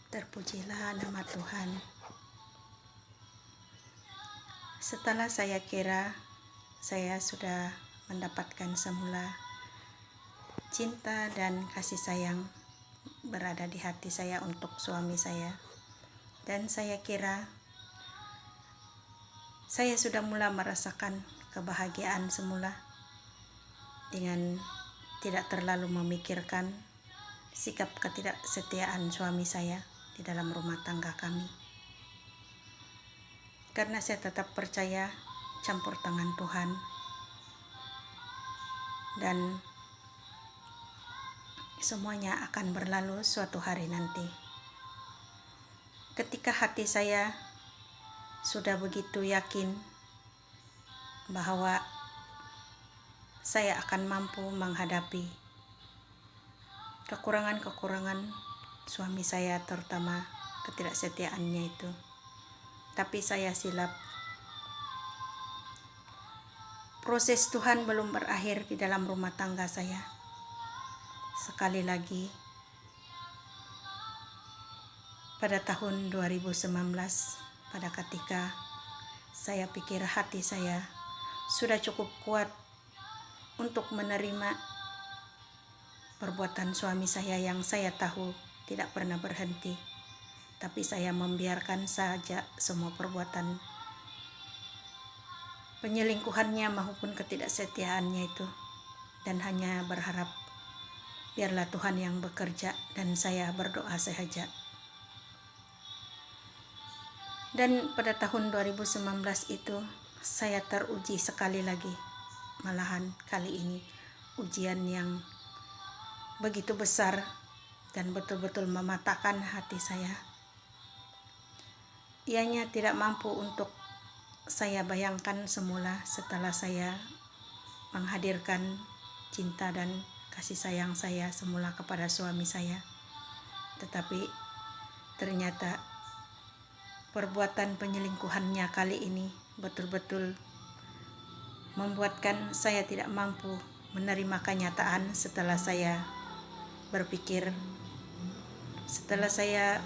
Terpujilah nama Tuhan. Setelah saya kira saya sudah mendapatkan semula cinta dan kasih sayang berada di hati saya untuk suami saya, dan saya kira saya sudah mulai merasakan kebahagiaan semula dengan tidak terlalu memikirkan sikap ketidaksetiaan suami saya di dalam rumah tangga kami. Karena saya tetap percaya campur tangan Tuhan, dan semuanya akan berlalu suatu hari nanti. Ketika hati saya sudah begitu yakin bahwa saya akan mampu menghadapi kekurangan-kekurangan suami saya, terutama ketidaksetiaannya itu. Tapi saya silap. Proses Tuhan belum berakhir di dalam rumah tangga saya. Sekali lagi, pada tahun 2019, pada ketika saya pikir hati saya sudah cukup kuat untuk menerima perbuatan suami saya yang saya tahu tidak pernah berhenti, tapi saya membiarkan saja semua perbuatan penyelingkuhannya maupun ketidaksetiaannya itu, dan hanya berharap biarlah Tuhan yang bekerja dan saya berdoa saja. Dan pada tahun 2019 itu saya teruji sekali lagi, malahan kali ini ujian yang begitu besar dan betul-betul mematahkan hati saya. Ianya tidak mampu untuk saya bayangkan semula setelah saya menghadirkan cinta dan kasih sayang saya semula kepada suami saya. Tetapi ternyata perbuatan penyelingkuhannya kali ini betul-betul membuatkan saya tidak mampu menerima kenyataan setelah saya berpikir, setelah saya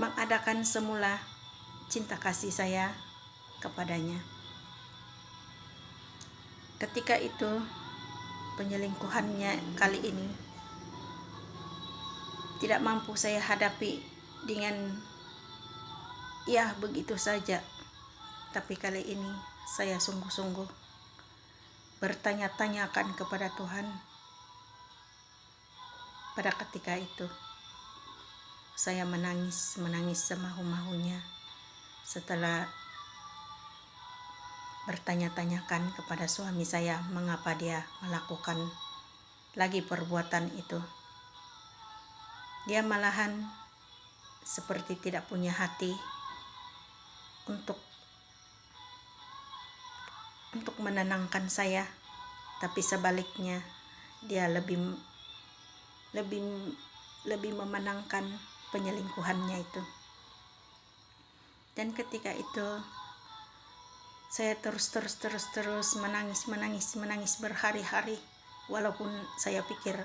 mengadakan semula cinta kasih saya kepadanya. Ketika itu penyelingkuhannya kali ini tidak mampu saya hadapi dengan ya begitu saja. Tapi kali ini saya sungguh-sungguh bertanya-tanyakan kepada Tuhan. Pada ketika itu saya menangis semahu-mahunya setelah bertanya-tanyakan kepada suami saya mengapa dia melakukan lagi perbuatan itu. Dia malahan seperti tidak punya hati untuk menenangkan saya, tapi sebaliknya dia lebih memenangkan penyelingkuhannya itu. Dan ketika itu saya terus menangis berhari-hari, walaupun saya pikir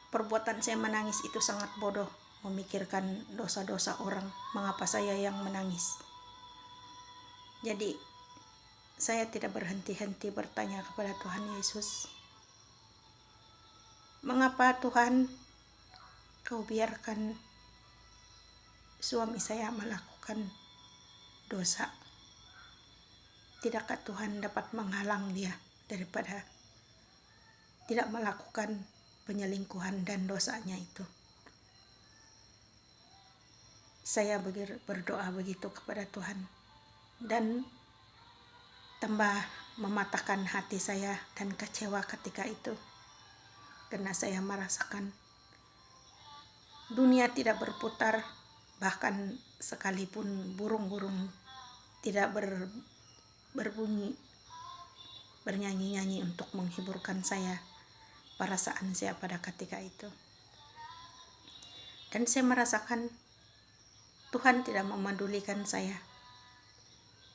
perbuatan saya menangis itu sangat bodoh, memikirkan dosa-dosa orang, mengapa saya yang menangis. Jadi saya tidak berhenti-henti bertanya kepada Tuhan Yesus, mengapa Tuhan Kau biarkan suami saya melakukan dosa? Tidakkah Tuhan dapat menghalang dia daripada tidak melakukan penyelingkuhan dan dosanya itu? Saya berdoa begitu kepada Tuhan, dan tambah mematahkan hati saya dan kecewa ketika itu, karena saya merasakan dunia tidak berputar, bahkan sekalipun burung-burung tidak berbunyi, bernyanyi-nyanyi untuk menghiburkan saya, perasaan saya pada ketika itu. Dan saya merasakan Tuhan tidak memedulikan saya,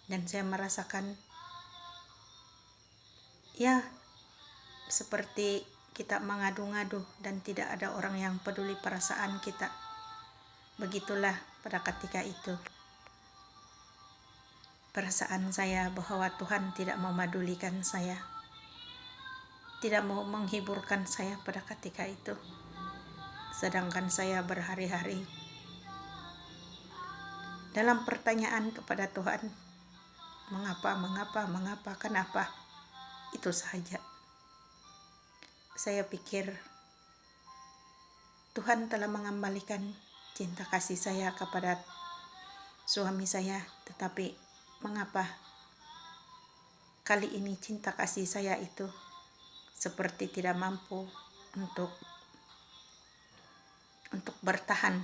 dan saya merasakan ya seperti kita mengadu-ngadu dan tidak ada orang yang peduli perasaan kita. Begitulah pada ketika itu perasaan saya bahwa Tuhan tidak memadulikan saya, tidak mau menghiburkan saya pada ketika itu. Sedangkan saya berhari-hari dalam pertanyaan kepada Tuhan, mengapa, kenapa? Itu saja. Saya pikir Tuhan telah mengembalikan cinta kasih saya kepada suami saya, tetapi mengapa kali ini cinta kasih saya itu seperti tidak mampu untuk bertahan.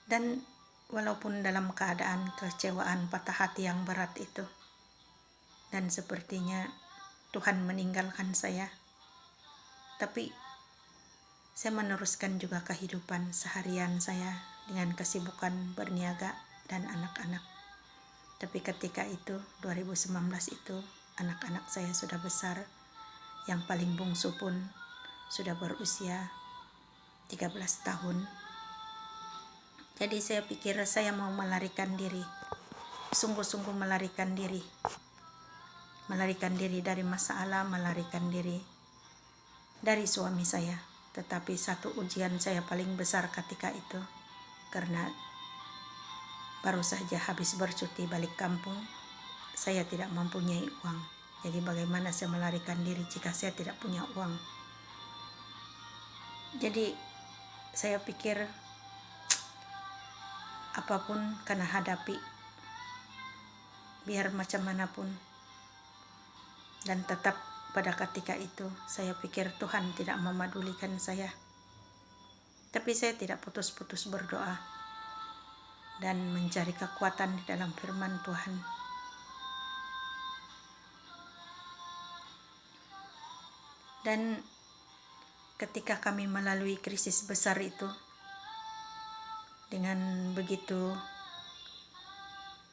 Dan walaupun dalam keadaan kecewaan, patah hati yang berat itu, dan sepertinya Tuhan meninggalkan saya, tapi saya meneruskan juga kehidupan seharian saya dengan kesibukan berniaga dan anak-anak. Tapi ketika itu 2019 itu anak-anak saya sudah besar. Yang paling bungsu pun sudah berusia 13 tahun. Jadi saya pikir saya mau melarikan diri. Sungguh-sungguh melarikan diri. Melarikan diri dari masalah, melarikan diri dari suami saya. Tetapi satu ujian saya paling besar ketika itu, karena baru saja habis bercuti balik kampung, saya tidak mempunyai uang. Jadi bagaimana saya melarikan diri jika saya tidak punya uang? Jadi saya pikir apapun kena hadapi, biar macam manapun. Dan tetap pada ketika itu saya pikir Tuhan tidak memadulikan saya. Tapi saya tidak putus-putus berdoa dan mencari kekuatan di dalam firman Tuhan. Dan ketika kami melalui krisis besar itu, dengan begitu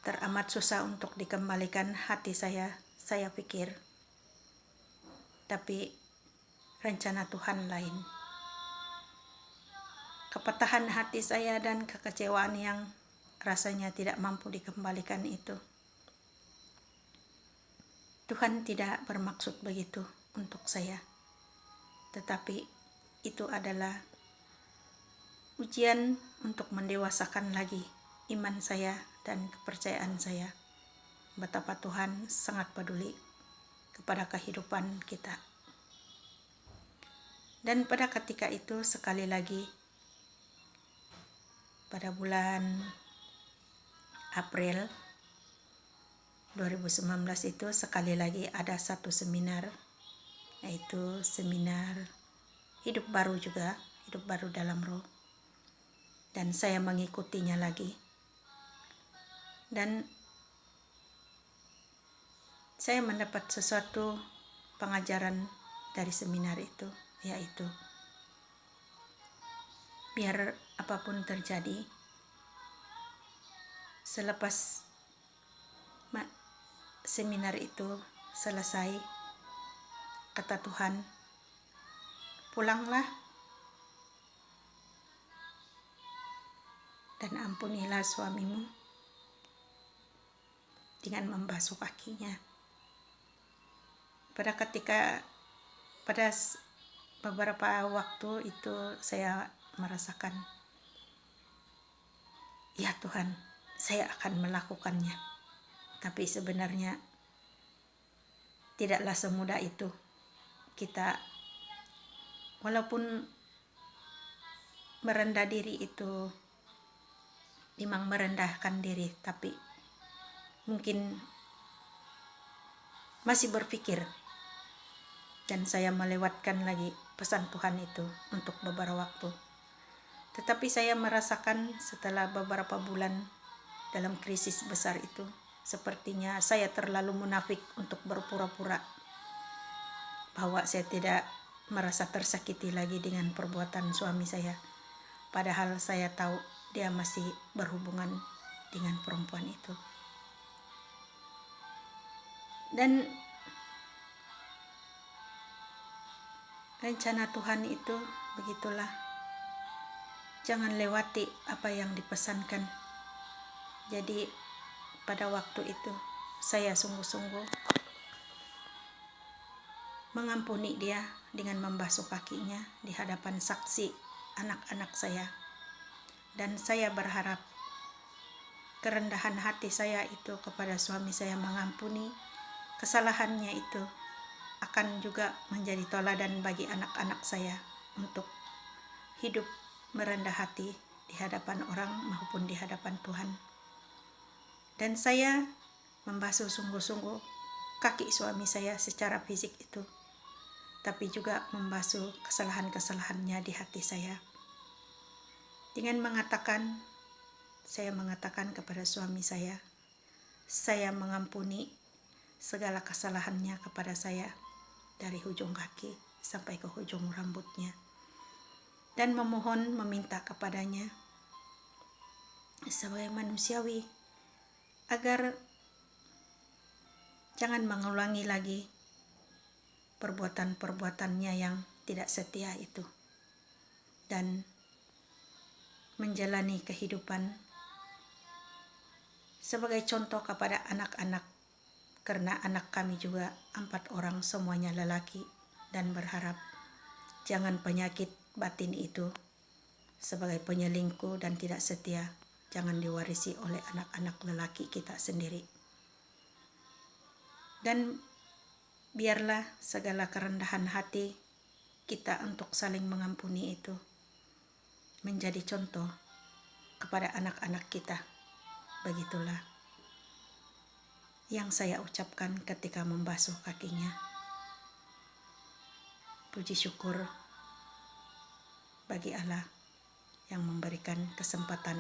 teramat susah untuk dikembalikan hati saya pikir, tapi rencana Tuhan lain. Kepatahan hati saya dan kekecewaan yang rasanya tidak mampu dikembalikan itu, Tuhan tidak bermaksud begitu untuk saya. Tetapi itu adalah ujian untuk mendewasakan lagi iman saya dan kepercayaan saya, betapa Tuhan sangat peduli kepada kehidupan kita. Dan pada ketika itu sekali lagi, pada bulan April 2019 itu sekali lagi ada satu seminar, yaitu seminar hidup baru juga, hidup baru dalam roh. Dan saya mengikutinya lagi. Dan saya mendapat sesuatu pengajaran dari seminar itu, yaitu biar apapun terjadi, selepas seminar itu selesai, kata Tuhan, pulanglah dan ampunilah suamimu dengan membasuh kakinya. Pada beberapa waktu itu saya merasakan, ya Tuhan, saya akan melakukannya. Tapi sebenarnya tidaklah semudah itu. Kita walaupun merendah diri itu memang merendahkan diri, tapi mungkin masih berpikir. Dan saya melewatkan lagi pesan Tuhan itu untuk beberapa waktu. Tetapi saya merasakan setelah beberapa bulan dalam krisis besar itu, sepertinya saya terlalu munafik untuk berpura-pura bahwa saya tidak merasa tersakiti lagi dengan perbuatan suami saya. Padahal saya tahu dia masih berhubungan dengan perempuan itu. Dan rencana Tuhan itu begitulah. Jangan lewati apa yang dipesankan. Jadi pada waktu itu saya sungguh-sungguh mengampuni dia dengan membasuh kakinya di hadapan saksi anak-anak saya. Dan saya berharap kerendahan hati saya itu kepada suami saya mengampuni kesalahannya itu akan juga menjadi teladan bagi anak-anak saya untuk hidup merendah hati di hadapan orang maupun di hadapan Tuhan. Dan saya membasuh sungguh-sungguh kaki suami saya secara fisik itu, tapi juga membasuh kesalahan-kesalahannya di hati saya. Dengan saya mengatakan kepada suami saya mengampuni segala kesalahannya kepada saya dari ujung kaki sampai ke ujung rambutnya. Dan meminta kepadanya sebagai manusiawi agar jangan mengulangi lagi perbuatan-perbuatannya yang tidak setia itu, dan menjalani kehidupan sebagai contoh kepada anak-anak, karena anak kami juga 4 orang semuanya lelaki, dan berharap jangan penyakit batin itu sebagai penyelingkuh dan tidak setia jangan diwarisi oleh anak-anak lelaki kita sendiri. Dan biarlah segala kerendahan hati kita untuk saling mengampuni itu menjadi contoh kepada anak-anak kita. Begitulah yang saya ucapkan ketika membasuh kakinya. Puji syukur bagi Allah yang memberikan kesempatan